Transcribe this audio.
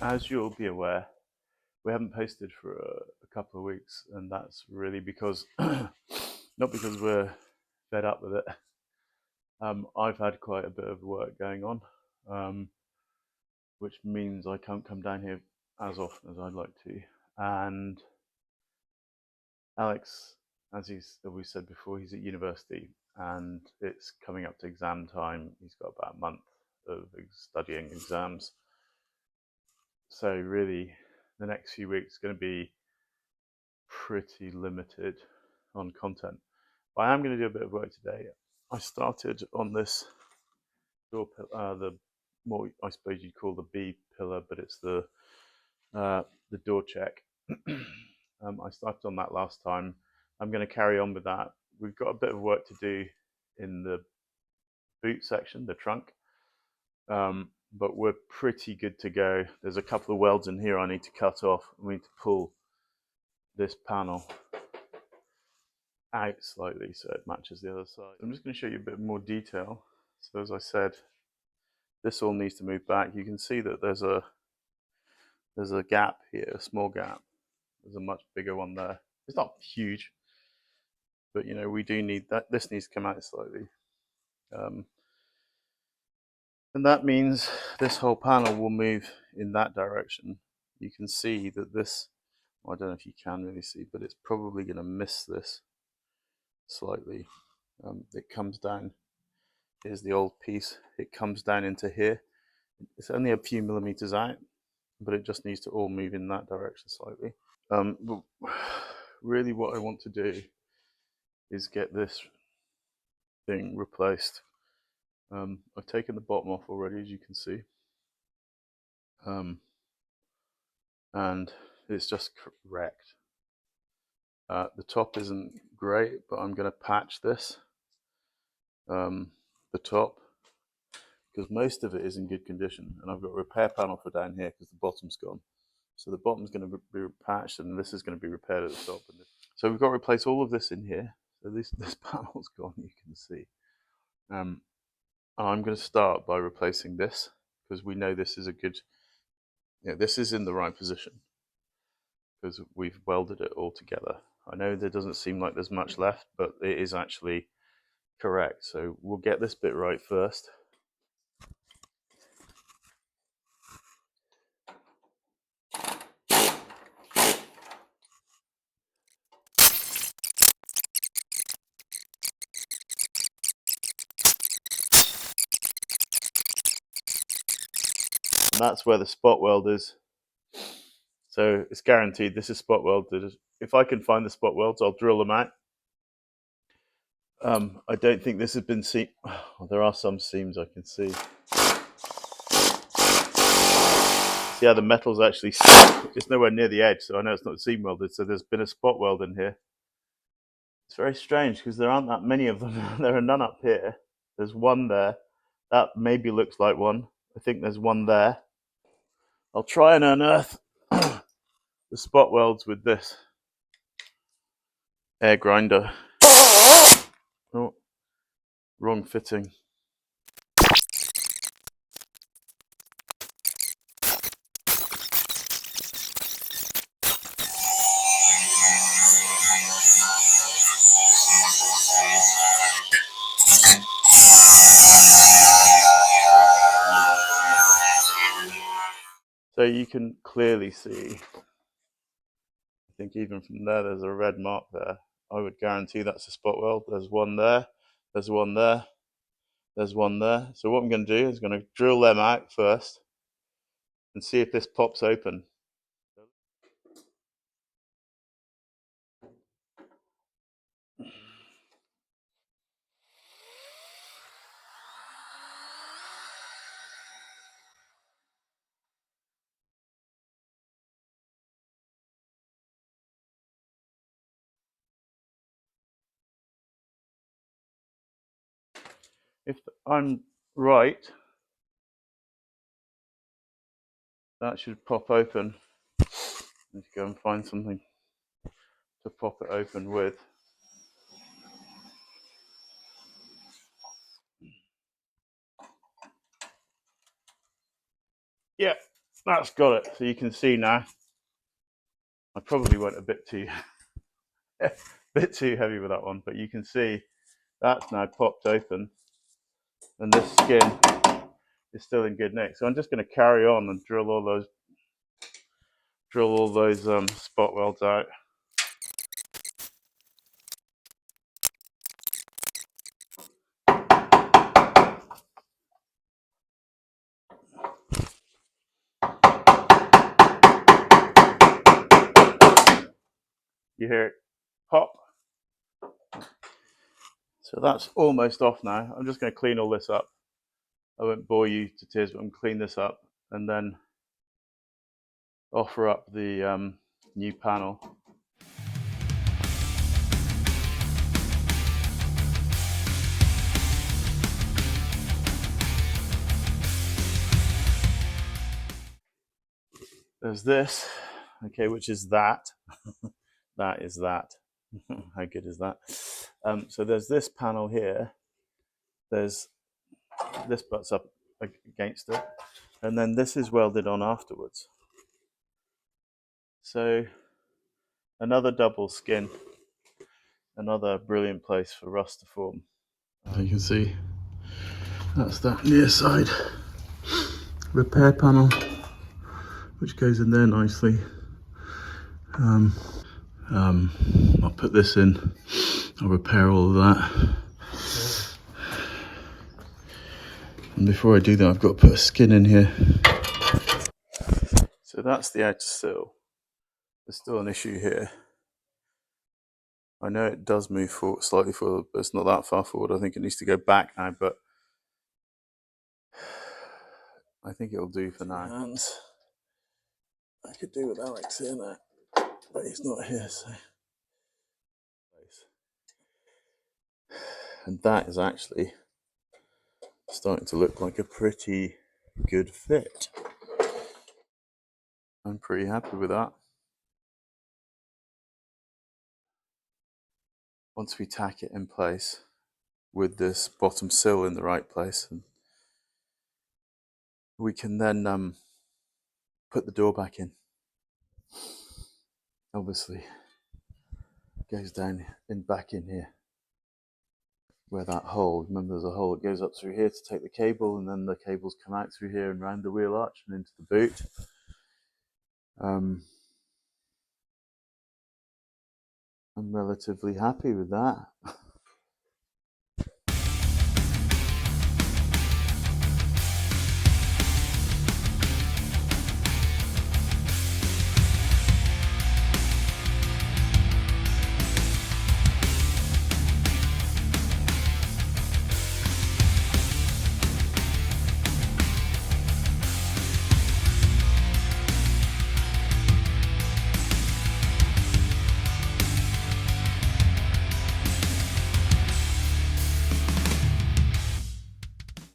as you'll be aware, we haven't posted for a couple of weeks, and that's really because not because we're fed up with it. I've had quite a bit of work going on, which means I can't come down here as often as I'd like to. And Alex, as we said before, he's at university and it's coming up to exam time. He's got about a month of studying exams. So really, the next few weeks are going to be pretty limited on content. But I am going to do a bit of work today. I started on this door pillar, the more I suppose you'd call the B pillar, but it's the door check. I started on that last time. I'm going to carry on with that. We've got a bit of work to do in the boot section, the trunk, but we're pretty good to go. There's a couple of welds in here I need to cut off. We need to pull this panel out slightly so it matches the other side. I'm just going to show you a bit more detail. So as I said, this all needs to move back. You can see that there's a gap here, a small gap. There's a much bigger one there. It's not huge, but you know, we do need that. This needs to come out slightly. And that means this whole panel will move in that direction. You can see that this, well, I don't know if you can really see, but it's probably going to miss this slightly. It comes down. Here's the old piece. It comes down into here. It's only a few millimeters out, but it just needs to all move in that direction slightly. But really what I want to do is get this thing replaced. I've taken the bottom off already, as you can see. And it's just wrecked. The top isn't great, but I'm going to patch this, the top, because most of it is in good condition. And I've got a repair panel for down here because the bottom's gone. So the bottom's going to be patched and this is going to be repaired at the top. So we've got to replace all of this in here. So this panel's gone, you can see. I'm going to start by replacing this because we know this is a good, this is in the right position because we've welded it all together. I know there doesn't seem like there's much left, but it is actually correct. So we'll get this bit right first. And that's where the spot weld is. So it's guaranteed this is spot welded. If I can find the spot welds, I'll drill them out. I don't think this has been seen. Oh, there are some seams I can see. See how the metal's actually, it's nowhere near the edge, so I know it's not seam welded, so there's been a spot weld in here. It's very strange because there aren't that many of them. There are none up here. There's one there. That maybe looks like one. I think there's one there. I'll try and unearth the spot welds with this air grinder. Oh, wrong fitting. So you can clearly see, I think even from there, there's a red mark there. I would guarantee that's a spot weld. There's one there, there's one there, there's one there. So what I'm going to do is going to drill them out first and see if this pops open. If I'm right, that should pop open. Let's go and find something to pop it open with. Yeah, that's got it. So you can see now, I probably went a bit too heavy with that one, but you can see that's now popped open and this skin is still in good nick. So I'm just going to carry on and drill all those spot welds out. You hear it pop. So that's almost off now. I'm just going to clean all this up. I won't bore you to tears, but I'm going to clean this up and then offer up the new panel. There's this, okay, which is that. That is that. How good is that? So there's this panel here. There's this butts up against it, and then this is welded on afterwards. So another double skin, another brilliant place for rust to form. As you can see, that's that near side repair panel, which goes in there nicely. I'll put this in, I'll repair all of that. And before I do that, I've got to put a skin in here. So that's the outer sill. There's still an issue here. I know it does move forward, slightly forward, but it's not that far forward. I think it needs to go back now, but I think it'll do for now. And I could do with Alex here now, but he's not here, so. And that is actually starting to look like a pretty good fit. I'm pretty happy with that. Once we tack it in place with this bottom sill in the right place, and we can then put the door back in. Obviously, it goes down in back in here where that hole, remember there's a hole, it goes up through here to take the cable, and then the cables come out through here and round the wheel arch and into the boot. I'm relatively happy with that.